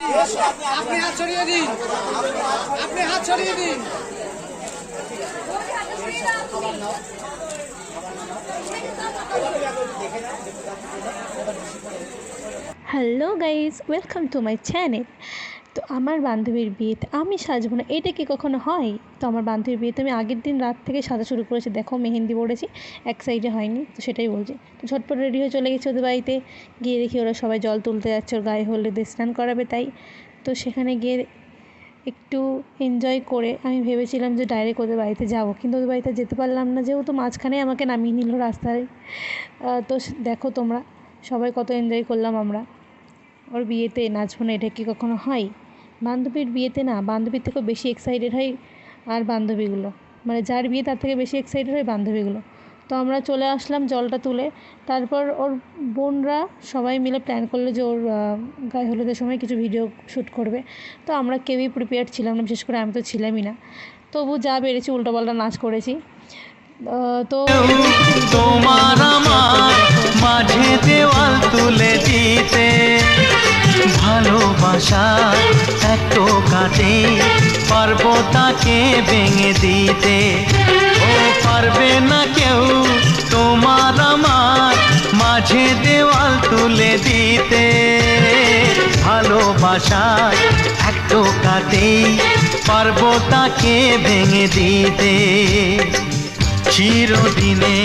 আপনি হাত ছড়িয়ে দিন, আপনি হাত ছড়িয়ে দিন। Hello guys, welcome to my channel. তো আমার বান্ধবীর বিয়েতে আমি সাজবো না, এটা কি কখনো হয়? তো আমার বান্ধবীর বিয়েতে আমি আগের দিন রাত থেকে সাজা শুরু করেছি। দেখো মেহেন্দি পড়েছি, এক সাইডে হয়নি, তো সেটাই বলছি। তো ঝটপট রেডি হয়ে চলে গেছি ওদের বাড়িতে। গিয়ে দেখি ওরা সবাই জল তুলতে যাচ্ছে, ওর গায়ে হলুদে স্নান করাবে তাই। তো সেখানে গিয়ে একটু এনজয় করে আমি ভেবেছিলাম যে ডাইরেক্ট ওদের বাড়িতে যাবো, কিন্তু ওদের বাড়িতে যেতে পারলাম না, যেহেতু মাঝখানে আমাকে নামিয়ে নিল রাস্তায়। তো দেখো তোমরা সবাই কত এনজয় করলাম আমরা। ওর বিয়েতে নাচবো না, এটা কি কখনো হয়? বান্ধবীর বিয়েতে না, বান্ধবীর থেকেও বেশি এক্সাইটেড হয় আর বান্ধবীগুলো, মানে যার বিয়ে তার থেকে বেশি এক্সাইটেড হয় বান্ধবীগুলো। তো আমরা চলে আসলাম জলটা তুলে। তারপর ওর বোনরা সবাই মিলে প্ল্যান করলো যে ওর গায়ে হলুদের সময় কিছু ভিডিও শ্যুট করবে। তো আমরা কেউই প্রিপেয়ার ছিলাম না, বিশেষ করে আমি তো ছিলামই না। তবু যা পেরেছি উল্টোপাল্টা নাচ করেছি। তো তোমার আমার মাঝে দেওয়াল তুলে দিতে, ভালোবাসা এত কাটে পারবো তাকে ভেঙে দিতে। ও পারবে না কেউ তোমার আমার মাঝে দেওয়াল তুলে দিতে, ভালোবাসা এত কাটে পারবো তাকে ভেঙে দিতে। চিরদিনে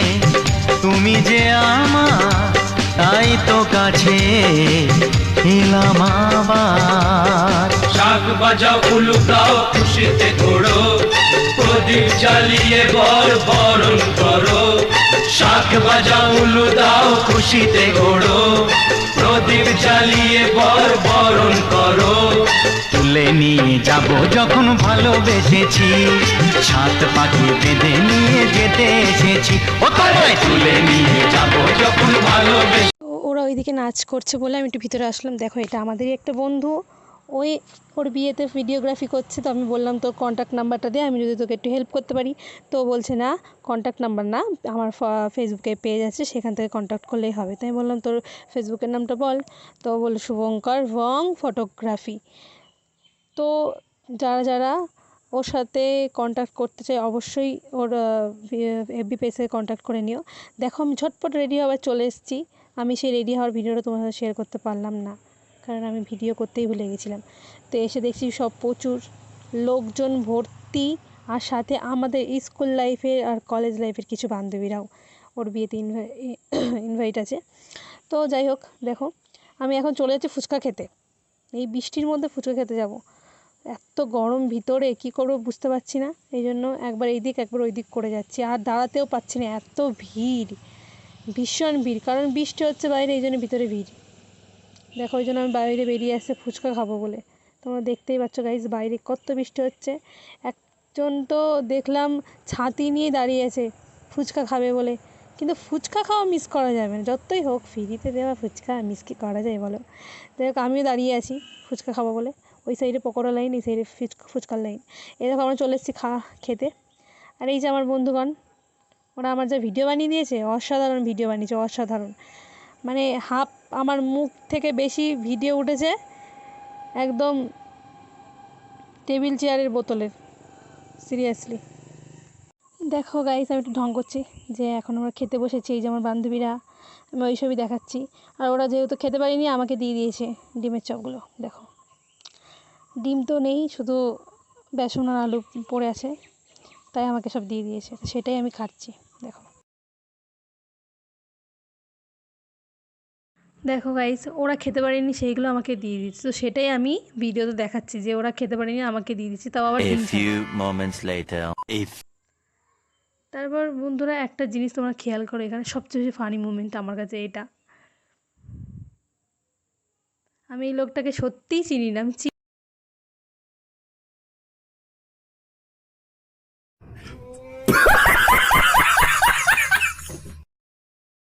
তুমি যে আমার, তাই তো কাছে এলাম আবার। শাক বাজাও উলু দাও খুশিতে ঘোড়ো, প্রদীপ জ্বালিয়ে বরণ করো। শাক বাজাও উলু দাও খুশিতে ঘোড়ো, প্রদীপ জ্বালিয়ে বরণ করো। তুলে নিয়ে যাব যখন ভালোবেসেছি, সাত পাখি বেঁধে নিয়ে যেতে এসেছি। ও তোমায় তুলে নিয়ে যাব যখন ভালোবেসে। ওরা ওইদিকে নাচ করছে বলে আমি একটু ভিতরে আসলাম। দেখো এটা আমাদেরই একটা বন্ধু, ওই ওর বিয়েতে ভিডিওগ্রাফি করছে। তো আমি বললাম তোর কন্ট্যাক্ট নাম্বারটা দে, আমি যদি তোকে একটু হেল্প করতে পারি। তো বলছে না, কন্ট্যাক্ট নাম্বার না, আমার ফেসবুকে পেজ আছে, সেখান থেকে কন্ট্যাক্ট করলেই হবে। তাই বললাম তোর ফেসবুকের নামটা বল। তো বললো শুভঙ্কর ভং ফটোগ্রাফি। তো যারা যারা ওর সাথে কন্ট্যাক্ট করতে চাই অবশ্যই ওর এফবি পেজে কন্ট্যাক্ট করে নিও। দেখো আমি ঝটপট রেডি হওয়ার চলে এসেছি। আমি সেই রেডি হওয়ার ভিডিওটা তোমার সাথে শেয়ার করতে পারলাম না, কারণ আমি ভিডিও করতেই ভুলে গেছিলাম। তো এসে দেখছি সব প্রচুর লোকজন ভর্তি, আর সাথে আমাদের স্কুল লাইফের আর কলেজ লাইফের কিছু বান্ধবীরাও ওর বিয়েতে ইনভাইট আছে। তো যাই হোক, দেখো আমি এখন চলে যাচ্ছি ফুচকা খেতে। এই বৃষ্টির মধ্যে ফুচকা খেতে যাব, এত গরম ভিতরে কি করবো বুঝতে পারছি না। এই জন্য একবার এই দিক একবার ওই দিক করে যাচ্ছি, আর দাঁড়াতেও পারছি না, এত ভিড়, ভীষণ ভিড়। কারণ বৃষ্টি হচ্ছে বাইরে, এই জন্য ভিতরে ভিড়। দেখো ওই জন্য আমি বাইরে বেরিয়ে আসছে ফুচকা খাবো বলে। তোমরা দেখতেই পাচ্ছ গাইজ বাইরে কত বৃষ্টি হচ্ছে। একজন তো দেখলাম ছাতি নিয়ে দাঁড়িয়ে আছে ফুচকা খাবে বলে, কিন্তু ফুচকা খাওয়া মিস করা যাবে না, যতই হোক ফ্রিতে দেওয়া ফুচকা মিস কি করা যায় বলো। যাই হোক আমিও দাঁড়িয়ে আছি ফুচকা খাবো বলে। ওই সাইডে পকোড়া লাইন, এই সাইডে ফুচকার লাইন। এই দেখো আমরা চলে এসেছি খেতে। আর এই যে আমার বন্ধুগণ, ওরা আমার যা ভিডিও বানিয়ে দিয়েছে, অসাধারণ ভিডিও বানিয়েছে, অসাধারণ। মানে হাফ আমার মুখ থেকে বেশি ভিডিও উঠেছে, একদম টেবিল চেয়ারের বোতলের, সিরিয়াসলি। দেখো গাইস আমি একটু ঢং করছি যে এখন আমরা খেতে বসেছি, এই যে আমার বান্ধবীরা, আমি ওই সবই দেখাচ্ছি। আর ওরা যেহেতু খেতে পারিনি আমাকে দিয়ে দিয়েছে ডিমের চপগুলো। দেখো ডিম তো নেই, শুধু বেসন আর আলু পড়ে আছে, তাই আমাকে সব দিয়ে দিয়েছে, সেটাই আমি খাচ্ছি। দেখো দেখো গাইস ওরা খেতে পারেনি, সেইগুলো আমাকে দিয়ে দিচ্ছে, তো সেটাই আমি ভিডিওতে দেখাচ্ছি যে ওরা খেতে পারেনি আমাকে দিয়ে দিচ্ছে, তাও আবার ডিম ছাড়া। তারপর বন্ধুরা একটা জিনিস তোমরা খেয়াল করো, এখানে সবচেয়ে বেশি ফানি মুমেন্ট আমার কাছে এটা। আমি এই লোকটাকে সত্যিই চিনি না, আমি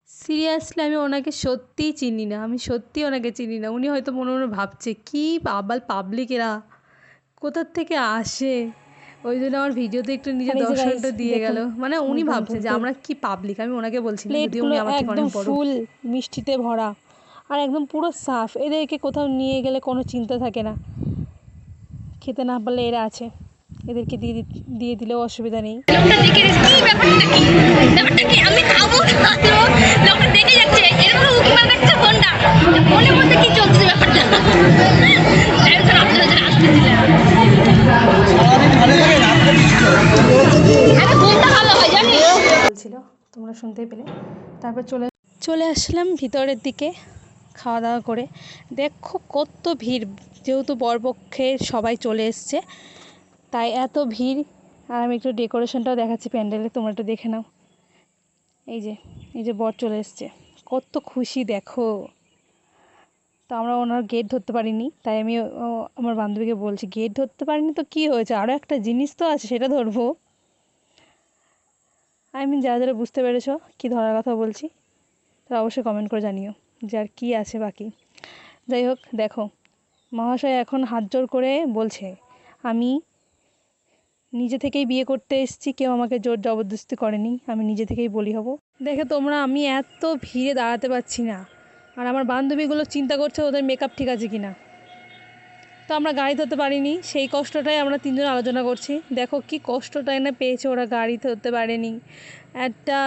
সিরিয়াসলি আমি ওনাকে সত্যিই চিনি না, আমি সত্যিই ওনাকে চিনি না। উনি হয়তো মনে মনে ভাবছে কি আবাল পাবলিকেরা কোথার থেকে আসে, ওই জন্য আমার ভিডিওতে একটু নিজের দর্শনটা দিয়ে গেল। মানে উনি ভাবছে যে আমরা কি পাবলিক, আমি ওনাকে বলছি না, যদিও উনি আমার থেকে অনেক বড়। ফুল মিষ্টিতে ভরা, আর একদম পুরো সাফ। এদেরকে কোথাও নিয়ে গেলে কোনো চিন্তা থাকে না, খেতে না পারলে এরা আছে, এদেরকে দিয়ে দিলেও অসুবিধা নেই। লোকটা দেখে কি ব্যাপারটা কি আমি খাবো লোকটা দেখে যাচ্ছে এরকম উকি মার কাটছে ফোনটা মনে মধ্যে কি চলছে ব্যাপারটা বলছিল তোমরা শুনতেই পেলে। তারপর চলে আসলাম ভিতরের দিকে খাওয়া দাওয়া করে। দেখো কত ভিড়, যেহেতু বরপক্ষে সবাই চলে এসছে তাই এত ভিড়। আর আমি একটু ডেকোরেশনটাও দেখাচ্ছি প্যান্ডেলে, তোমরা একটু দেখে নাও। এই যে বর চলে এসছে, কত খুশি দেখো। তো আমরা ওনার গেট ধরতে পারিনি, তাই আমি আমার বান্ধবীকে বলছি গেট ধরতে পারিনি তো কী হয়েছে, আরও একটা জিনিস তো আছে সেটা ধরবো। যারা যারা বুঝতে পেরেছো কী ধরার কথা বলছি তারা অবশ্যই কমেন্ট করে জানিও যে আর কী আছে বাকি। যাই হোক, দেখো মহাশয় এখন হাত জোর করে বলছে আমি নিজে থেকেই বিয়ে করতে এসেছি, কেউ আমাকে জোর জবরদস্তি করেনি, আমি নিজে থেকেই বলি হব। দেখে তোমরা আমি এত ভিড়ে দাঁড়াতে পারছি না, আর আমার বান্ধবীগুলো চিন্তা করছে ওদের মেকআপ ঠিক আছে কি না। তো আমরা গাড়ি ধরতে পারিনি, সেই কষ্টটাই আমরা তিনজন আলোচনা করছি। দেখো কি কষ্টটাই না পেয়েছে ওরা, গাড়ি ধরতে পারেনি। একটা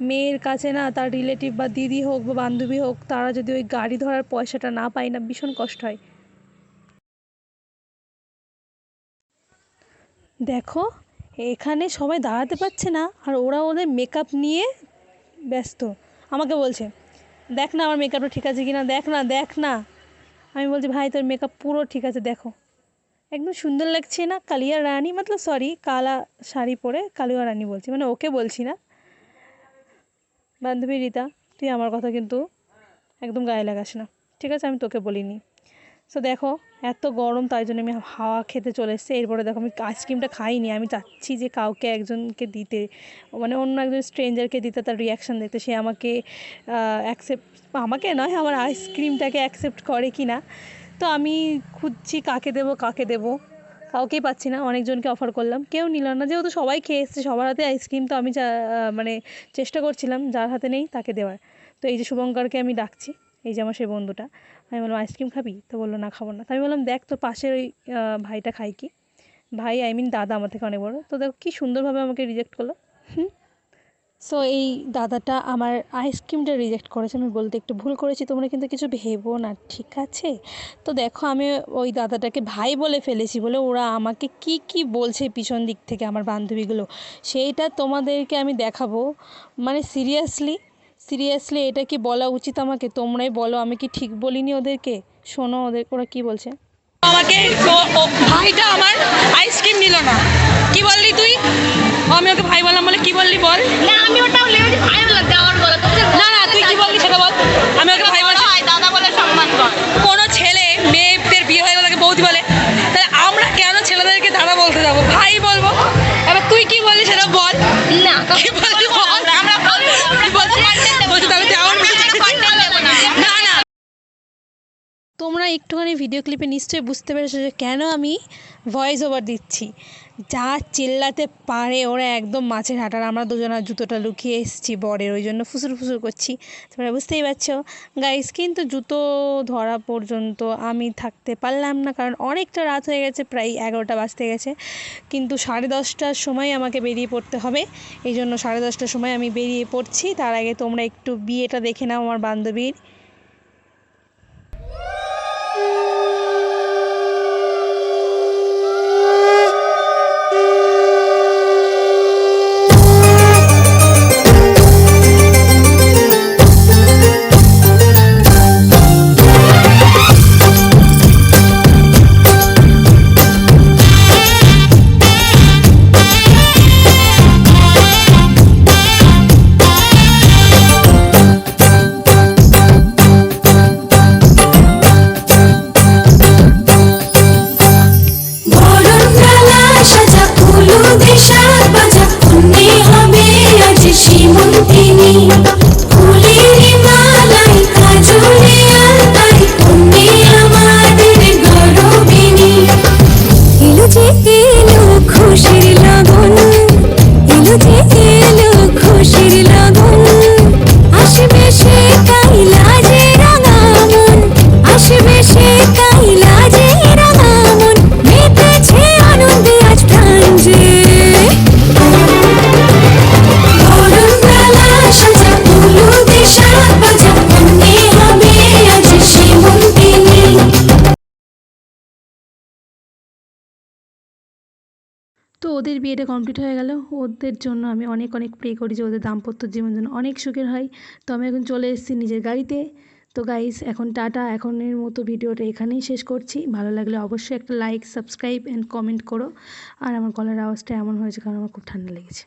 মেয়ের কাছে না তার রিলেটিভ বা দিদি হোক বা বান্ধবী হোক, তারা যদি ওই গাড়ি ধরার পয়সাটা না পায় না, ভীষণ কষ্ট হয়। দেখো এখানে সবাই দাঁড়াতে পারছে না, আর ওরা ওদের মেকআপ নিয়ে ব্যস্ত। আমাকে বলছে দেখ না আমার মেকআপটা ঠিক আছে কি না, দেখ না। আমি বলছি ভাই তোর মেকআপ পুরো ঠিক আছে, দেখো একদম সুন্দর লাগছে না, কালিয়া রানী মতলব সরি কালা শাড়ি পরে কালিয়া রানী বলছি, মানে ওকে বলছি না। বান্ধবী রীতা, তুই আমার কথা কিন্তু একদম গায়ে লাগাস না, ঠিক আছে, আমি তোকে বলিনি। সো দেখো এত গরম, তাই জন্য আমি হাওয়া খেতে চলে এসেছি। এরপরে দেখো আমি আইসক্রিমটা খাইনি, আমি চাচ্ছি যে কাউকে একজনকে দিতে, মানে অন্য একজন স্ট্রেঞ্জারকে দিতে, তার রিয়াকশান দেখতে, সে আমাকে আমাকে নয় আমার আইসক্রিমটাকে অ্যাকসেপ্ট করে কি না। তো আমি খুঁজছি কাকে দেবো, কাউকেই পাচ্ছি না। অনেকজনকে অফার করলাম, কেউ নিল না, যেহেতু সবাই খেয়ে এসছে, সবার হাতে আইসক্রিম। তো আমি মানে চেষ্টা করছিলাম যার হাতে নেই তাকে দেওয়ার। তো এই যে শুভঙ্করকে আমি ডাকছি, এই যে আমার সেই বন্ধুটা, আমি বললাম আইসক্রিম খাবি, তো বললো না খাবো না। তো আমি বললাম দেখ তো পাশের ওই ভাইটা খাই কি, ভাই দাদা আমার থেকে অনেক বড়ো। তো দেখো কী সুন্দরভাবে আমাকে রিজেক্ট করলো। সো এই দাদাটা আমার আইসক্রিমটা রিজেক্ট করেছে, আমি বলতে একটু ভুল করেছি, তোমরা কিন্তু কিছু ভেবো না, ঠিক আছে। তো দেখো আমি ওই দাদাটাকে ভাই বলে ফেলেছি বলে ওরা আমাকে কি বলছে পিছন দিক থেকে আমার বান্ধবীগুলো, সেইটা তোমাদেরকে আমি দেখাবো। মানে সিরিয়াসলি এটা কি বলা উচিত আমাকে, তোমরাই বলো, আমি কি ঠিক বলিনি ওদেরকে? শোনো ওরা কি বলছে। আমাকে ভাইটা আমার আইসক্রিম নিল না, কি বললি তুই? আমি ওকে ভাই বললাম বলে কি বললি বল। না আমি ওটা ভাই বললাম দেওয়ার বলে না তুই কি বললি সেটা বল। আমি ওকে ভাই বললাম দাদা বলে সম্মান কর। কোনো ছেলে মেয়েদের বিয়ে হয়ে গেলে তাকে বৌদি বলে, তাহলে আমরা কেন ছেলেদেরকে দাদা বলতে যাবো, ভাই বলবো। এবার তুই কি বললি সেটা বল। না কি বললি বল। আমরা বলছি তাহলে না তোমরা একটুখানি ভিডিও ক্লিপে নিশ্চয়ই বুঝতে পেরেছো যে কেন আমি ভয়েস ওভার দিচ্ছি। যা চিল্লাতে পারে ওরা একদম মাছের হাঁটার, আমরা দুজনা জুতোটা লুকিয়ে এসেছি বরের, ওই জন্য ফুসুর করছি, তোমরা বুঝতেই পারছো গাইস। কিন্তু জুতো ধরা পর্যন্ত আমি থাকতে পারলাম না, কারণ অনেকটা রাত হয়ে গেছে, প্রায় 11টা বাজতে গেছে। কিন্তু 10:30টার সময় আমাকে বেরিয়ে পড়তে হবে, এই জন্য 10:30টার সময় আমি বেরিয়ে পড়ছি। তার আগে তোমরা একটু বিয়েটা দেখে নাও আমার বান্ধবীর। খুশির লগন আসবে সে কাইলা যে রাঙা তো ওদের বিয়েটা কমপ্লিট হয়ে গেল। ওদের জন্য আমি অনেক অনেক প্রে করি যে ওদের দাম্পত্য জীবন যেন অনেক সুখের হয়। তো আমি এখন চলে এসেছি নিজের গাড়িতে। তো গাইস এখন টাটা, এখনের মতো ভিডিওটা এখানেই শেষ করছি। ভালো লাগলে অবশ্যই একটা লাইক, সাবস্ক্রাইব অ্যান্ড কমেন্ট করো। আর আমার গলার আওয়াজটা এমন হয়েছে কারণ আমার খুব ঠান্ডা লেগেছে।